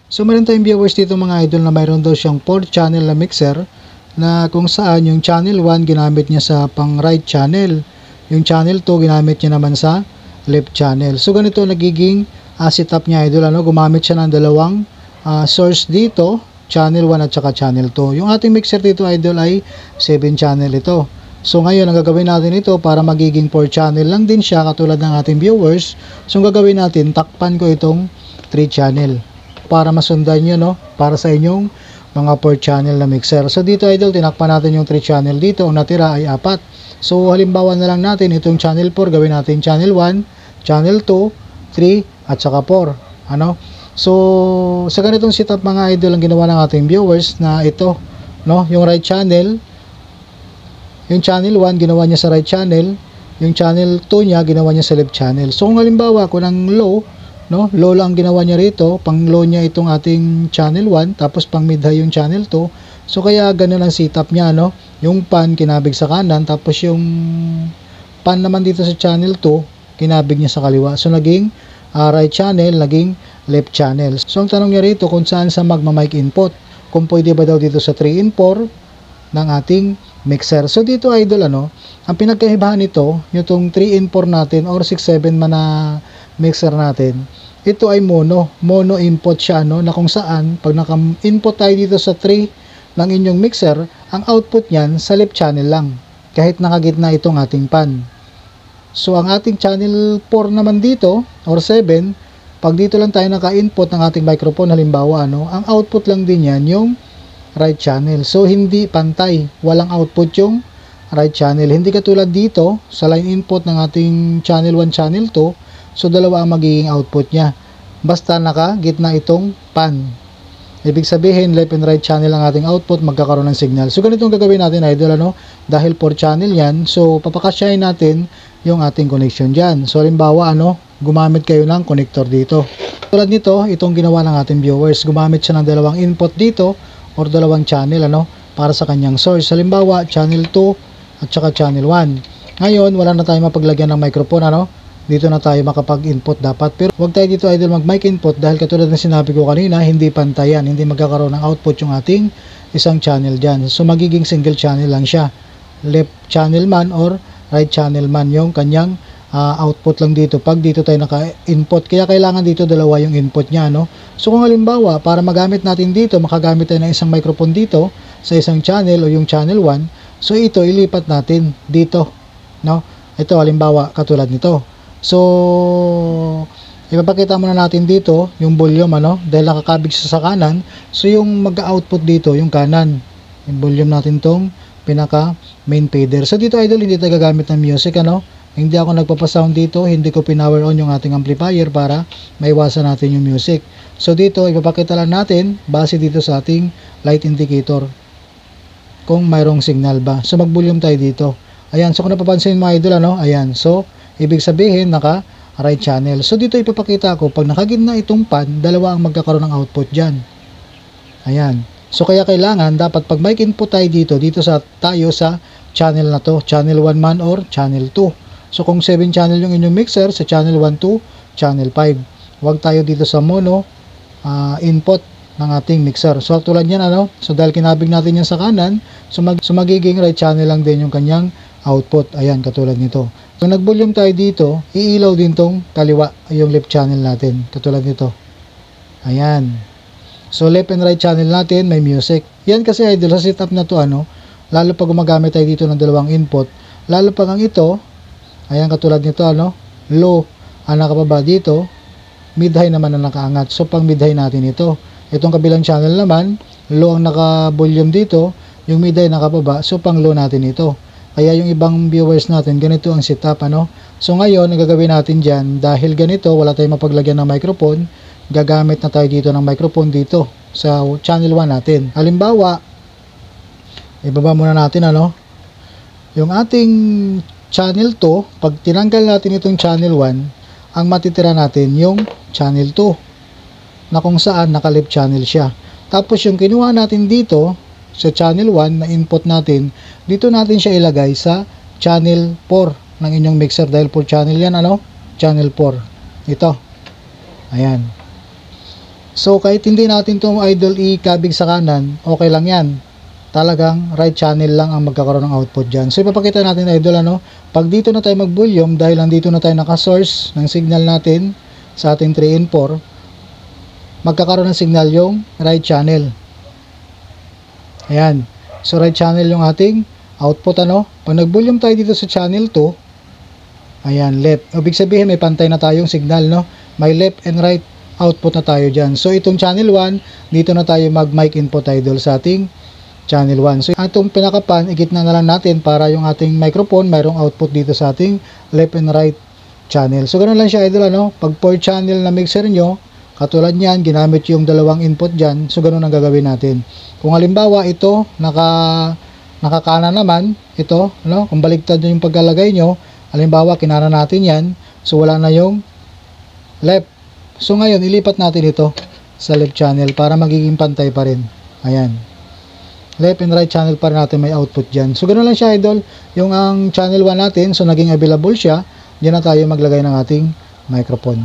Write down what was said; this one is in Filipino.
So meron tayong viewers dito mga idol na mayroon daw siyang 4 channel na mixer na kung saan yung channel 1 ginamit niya sa pang right channel. Yung channel 2 ginamit niya naman sa left channel. So ganito nagiging setup niya idol. Gumamit siya ng dalawang source dito, channel 1 at saka channel 2. Yung ating mixer dito idol ay 7 channel ito. So ngayon ang gagawin natin ito para magiging 4 channel lang din siya katulad ng ating viewers. So ang gagawin natin, takpan ko itong 3 channel para masundan nyo, no? Para sa inyong mga 4 channel na mixer. So dito idol, tinakpan natin yung 3 channel dito. Ang natira ay 4. So halimbawa na lang natin itong channel 4, gawin natin channel 1, channel 2, 3, at saka 4. So sa ganitong setup mga idol ang ginawa ng ating viewers na ito, no? Yung right channel, yung channel 1 ginawa niya sa right channel, yung channel 2 niya ginawa niya sa left channel. So kung halimbawa kung ng low, no, low lang ginawa niya rito, pang low niya itong ating channel 1, tapos pang mid high yung channel 2. So kaya ganun ang setup niya, no? Yung pan kinabig sa kanan, tapos yung pan naman dito sa channel 2 kinabig niya sa kaliwa. So naging right channel, naging left channel. So ang tanong niya rito kung saan sa magma-mic input, kung pwede ba daw dito sa 3 in 4 ng ating mixer. So dito idol, ang pinagkaibahan nito, yung 3 in 4 natin or 6-7 man na mixer natin, ito ay mono input siya, na kung saan pag naka-input tayo dito sa 3 ng inyong mixer, ang output niyan sa left channel lang kahit nakagitna itong ating pan. So ang ating channel 4 naman dito or 7, pag dito lang tayo naka-input ng ating microphone halimbawa, ang output lang din yan yung right channel. So hindi pantay, walang output yung right channel. Hindi katulad dito sa line input ng ating channel 1, channel 2. So dalawa ang magiging output niya basta naka-gitna itong pan. Ibig sabihin left and right channel ang ating output, magkakaroon ng signal. So ganito ang gagawin natin idol, dahil 4 channel yan, so papakasyahin natin yung ating connection dyan. So halimbawa gumamit kayo ng connector dito. Tulad nito, itong ginawa ng ating viewers, gumamit siya ng dalawang input dito or dalawang channel para sa kanyang source. Halimbawa channel 2 at saka channel 1. Ngayon wala na tayong mapaglagyan ng microphone, dito na tayo makapag-input dapat. Pero huwag tayo dito idol mag-mic input dahil katulad ng sinabi ko kanina, hindi pantayan, hindi magkakaroon ng output yung ating isang channel dyan. So magiging single channel lang siya. Left channel man or right channel man yung kanyang output lang dito pag dito tayo naka-input. Kaya kailangan dito dalawa yung input niya, So kung halimbawa, para magamit natin dito, makagamit tayo ng isang microphone dito sa isang channel o yung channel 1, so ito ilipat natin dito, Ito halimbawa katulad nito. So ipapakita muna natin dito yung volume, dahil nakakabig siya sa kanan. So yung mag-output dito yung kanan, yung volume natin tong pinaka main fader. So dito idol, hindi tayo gagamit ng music, hindi ako nagpapasound dito, hindi ko pinower on yung ating amplifier para maiwasan natin yung music. So dito ipapakita lang natin base dito sa ating light indicator kung mayroong signal ba. So mag-volume tayo dito. Ayan, so kung napapansin mga idol, ayan, so ibig sabihin naka right channel. So dito ipapakita ko pag nakagitna itong pan, dalawa ang magkakaroon ng output dyan. Ayan. So kaya kailangan dapat pag mic input tayo dito tayo sa channel na to, channel 1 man or channel 2. So kung 7 channel yung inyong mixer, sa channel 1 to channel 5. Huwag tayo dito sa mono input ng ating mixer. So tulad yan, so dahil kinabig natin yan sa kanan, so magiging right channel lang din yung kanyang output. Ayan, katulad nito. So nag-volume tayo dito, iilaw din tong kaliwa, yung left channel natin, katulad nito. Ayan. So left and right channel natin, may music. Yan kasi idol, sa setup na to, lalo pag gumagamit tayo dito ng dalawang input, lalo pag ang ito, ayan katulad nito, low ang nakababa dito, mid-high naman ang nakaangat. So pang mid-high natin ito. Itong kabilang channel naman, low ang naka-volume dito, yung mid-high nakababa, so pang low natin ito. Kaya yung ibang viewers natin, ganito ang setup, So ngayon, ang gagawin natin dyan, dahil ganito, wala tayong mapaglagyan ng microphone, gagamit na tayo dito ng microphone dito sa channel 1 natin. Halimbawa, ibaba muna natin, yung ating channel 2, pag tinanggal natin itong channel 1, ang matitira natin yung channel 2, na kung saan naka-left channel siya. Tapos yung kinuha natin dito, sa channel 1 na input natin, dito natin siya ilagay sa channel 4 ng inyong mixer dahil 4 channel yan, channel 4 ito, ayan. So kahit hindi natin itong idol ikabig sa kanan, okay lang yan. Talagang right channel lang ang magkakaroon ng output dyan. So ipapakita natin idol ano, pag dito na tayo mag-volume, dahil nandito na tayo naka-source ng signal natin sa ating 3 in 4, magkakaroon ng signal yung right channel. Ayan. So right channel yung ating output ano. Pag nag-volume tayo dito sa channel 2, ayan, left. Ibig sabihin may pantay na tayong signal no. May left and right output na tayo dyan. So itong channel 1, dito na tayo mag-mic input idol sa ating channel 1. So itong pinakapan, igitna na lang natin para yung ating microphone mayroong output dito sa ating left and right channel. So ganoon lang siya idol ano. Pag 4 channel na mixer nyo, katulad niyan, ginamit yung dalawang input dyan. So ganoon ang gagawin natin. Kung halimbawa ito, nakakana naman, ito, no? Kung baligtad yung pagkalagay nyo, halimbawa kinana natin yan, so wala na yung left. So ngayon, ilipat natin ito sa left channel para magiging pantay pa rin. Ayan. Left and right channel pa rin natin may output dyan. So ganoon lang siya idol. Yung ang channel 1 natin, so naging available siya. Diyan na tayo maglagay ng ating microphone.